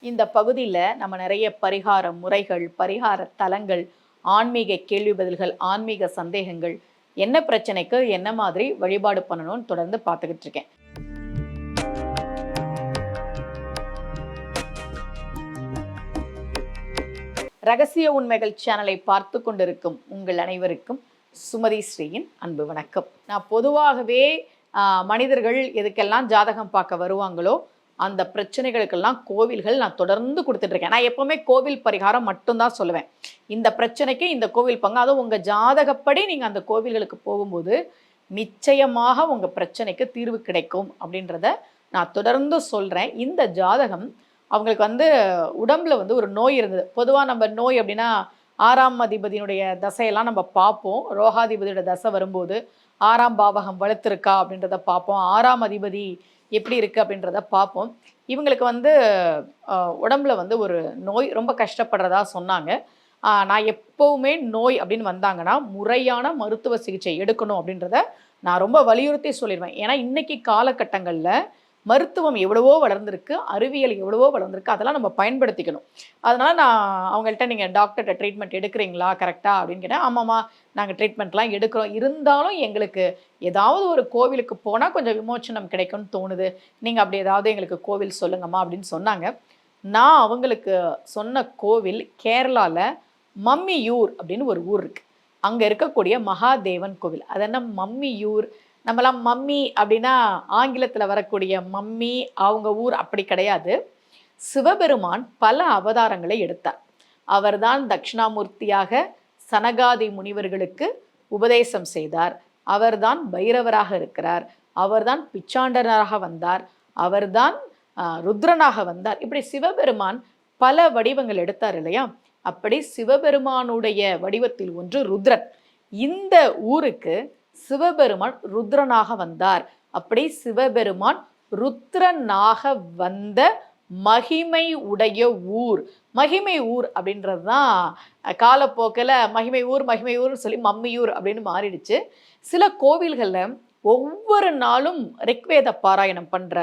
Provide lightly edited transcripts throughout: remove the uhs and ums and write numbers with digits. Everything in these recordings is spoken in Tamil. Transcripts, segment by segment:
இந்த பகுதியில் நம்ம நிறைய பரிகார முறைகள், பரிகார தலங்கள், ஆன்மீக கேள்வி பதில்கள், ஆன்மீக சந்தேகங்கள், என்ன பிரச்சனைக்கு என்ன மாதிரி வழிபாடு பண்ணணும்னு தொடர்ந்து பார்த்துக்கிட்டு இருக்கேன். ரகசிய உண்மைகள் சேனலை பார்த்து கொண்டிருக்கும் உங்கள் அனைவருக்கும் சுமதி ஸ்ரீயின் அன்பு வணக்கம். நான் பொதுவாகவே மனிதர்கள் எதுக்கெல்லாம் ஜாதகம் பார்க்க வருவாங்களோ அந்த பிரச்சனைகளுக்கெல்லாம் கோவில்கள் நான் தொடர்ந்து கொடுத்துட்ருக்கேன். நான் எப்போவுமே கோவில் பரிகாரம் மட்டும்தான் சொல்லுவேன். இந்த பிரச்சனைக்கு இந்த கோவில் பங்கு, அதுவும் உங்கள் ஜாதகப்படி நீங்கள் அந்த கோவில்களுக்கு போகும்போது நிச்சயமாக உங்கள் பிரச்சனைக்கு தீர்வு கிடைக்கும் அப்படின்றத நான் தொடர்ந்து சொல்கிறேன். இந்த ஜாதகம் அவங்களுக்கு உடம்புல ஒரு நோய் இருந்தது. பொதுவாக நம்ம நோய் அப்படின்னா 6ஆம் அதிபதியினுடைய தசையெல்லாம் நம்ம பார்ப்போம். ரோகாதிபதியோட தசை வரும்போது 6ஆம் பாவகம் வலுத்திருக்கா அப்படின்றத பார்ப்போம். 6ஆம் அதிபதி எப்படி இருக்குது அப்படின்றத பார்ப்போம். இவங்களுக்கு உடம்புல ஒரு நோய் ரொம்ப கஷ்டப்படுறதா சொன்னாங்க. நான் எப்போவுமே நோய் அப்படின்னு வந்தாங்கன்னா முறையான மருத்துவ சிகிச்சை எடுக்கணும் அப்படின்றத நான் ரொம்ப வலியுறுத்தி சொல்லிடுவேன். ஏன்னா இன்றைக்கி காலகட்டங்களில் மருத்துவம் எவ்வளவோ வளர்ந்துருக்கு, அறிவியல் எவ்வளவோ வளர்ந்துருக்கு, அதெல்லாம் நம்ம பயன்படுத்திக்கணும். அதனால் நான் அவங்கள்ட்ட நீங்கள் டாக்டர்கிட்ட ட்ரீட்மெண்ட் எடுக்கிறீங்களா கரெக்டாக அப்படின்னு கேட்டேன். ஆமாம்மா நாங்கள் ட்ரீட்மெண்ட்லாம் எடுக்கிறோம், இருந்தாலும் எங்களுக்கு ஏதாவது ஒரு கோவிலுக்கு போனால் கொஞ்சம் விமோச்சனம் கிடைக்கும்னு தோணுது, நீங்கள் அப்படி ஏதாவது எங்களுக்கு கோவில் சொல்லுங்கம்மா அப்படின்னு சொன்னாங்க. நான் அவங்களுக்கு சொன்ன கோவில் கேரளாவில் மம்மியூர் அப்படின்னு ஒரு ஊர் இருக்குது. அங்கே இருக்கக்கூடிய மகாதேவன் கோவில். அது என்ன மம்மியூர், நம்மளாம் மம்மி அப்படின்னா ஆங்கிலத்தில் வரக்கூடிய மம்மி அவங்க ஊர் அப்படி கிடையாது. சிவபெருமான் பல அவதாரங்களை எடுத்தார். அவர்தான் தட்சிணாமூர்த்தியாக சனகாதி முனிவர்களுக்கு உபதேசம் செய்தார். அவர்தான் பைரவராக இருக்கிறார். அவர்தான் பிச்சாண்டராக வந்தார். அவர்தான் ருத்ரனாக வந்தார். இப்படி சிவபெருமான் பல வடிவங்கள் எடுத்தார் இல்லையா? அப்படி சிவபெருமானுடைய வடிவத்தில் ஒன்று ருத்ரன். இந்த ஊருக்கு சிவபெருமான் ருத்ரனாக வந்தார். அப்படி சிவபெருமான் ருத்ரனாக வந்த மகிமை உடைய ஊர். மகிமை ஊர் அப்படின்றது தான் காலப்போக்கில் மகிமை ஊர்னு சொல்லி மம்மியூர் அப்படின்னு மாறிடுச்சு. சில கோவில்களில் ஒவ்வொரு நாளும் ரிக்வேத பாராயணம் பண்ணுற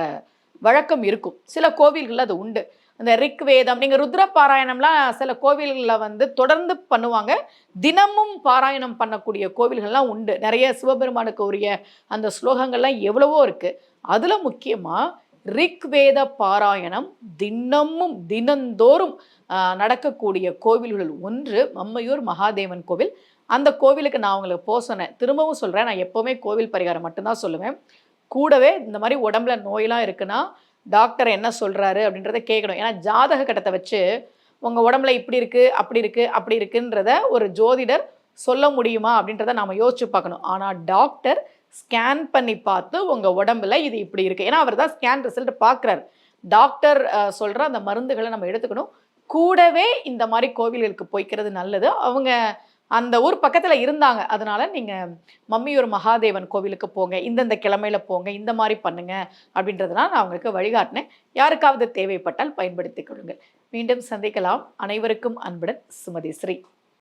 வழக்கம் இருக்கும். சில கோவில்களில் அது உண்டு. அந்த ரிக்வேதம், நீங்கள் ருத்ர பாராயணம்லாம் சில கோவில்களில் தொடர்ந்து பண்ணுவாங்க. தினமும் பாராயணம் பண்ணக்கூடிய கோவில்கள்லாம் உண்டு. நிறைய சிவபெருமானுக்கு உரிய அந்த ஸ்லோகங்கள்லாம் எவ்வளவோ இருக்குது. அதில் முக்கியமாக ரிக்வேத பாராயணம் தினந்தோறும் நடக்கக்கூடிய கோவில்கள் ஒன்று மம்மியூர் மகாதேவன் கோவில். அந்த கோவிலுக்கு நான் அவங்களுக்கு போக சொன்னேன். திரும்பவும் சொல்கிறேன், நான் எப்போவுமே கோவில் பரிகாரம் மட்டும்தான் சொல்லுவேன். கூடவே இந்த மாதிரி உடம்புல நோயெலாம் இருக்குன்னா டாக்டர் என்ன சொல்கிறாரு அப்படின்றத கேட்கணும். ஏன்னா ஜாதக கட்டத்தை வச்சு உங்கள் உடம்புல இப்படி இருக்குது அப்படி இருக்குன்றத ஒரு ஜோதிடர் சொல்ல முடியுமா அப்படின்றத நாம் யோசிச்சு பார்க்கணும். ஆனால் டாக்டர் ஸ்கேன் பண்ணி பார்த்து உங்கள் உடம்புல இது இப்படி இருக்குது, ஏன்னா அவர் தான் ஸ்கேன் ரிசல்ட் பார்க்குறாரு. டாக்டர் சொல்கிற அந்த மருந்துகளை நம்ம எடுத்துக்கணும். கூடவே இந்த மாதிரி கோவில்களுக்கு போய்க்கிறது நல்லது. அவங்க அந்த ஊர் பக்கத்தில் இருந்தாங்க, அதனால் நீங்கள் மம்மியூர் மகாதேவன் கோவிலுக்கு போங்க, இந்தந்த கிழமையில் போங்க, இந்த மாதிரி பண்ணுங்க அப்படின்றதுலாம் நான் அவங்களுக்கு வழிகாட்டினேன். யாருக்காவது தேவைப்பட்டால் பயன்படுத்திக் கொள்ளுங்கள். மீண்டும் சந்திக்கலாம். அனைவருக்கும் அன்புடன் சுமதி ஸ்ரீ.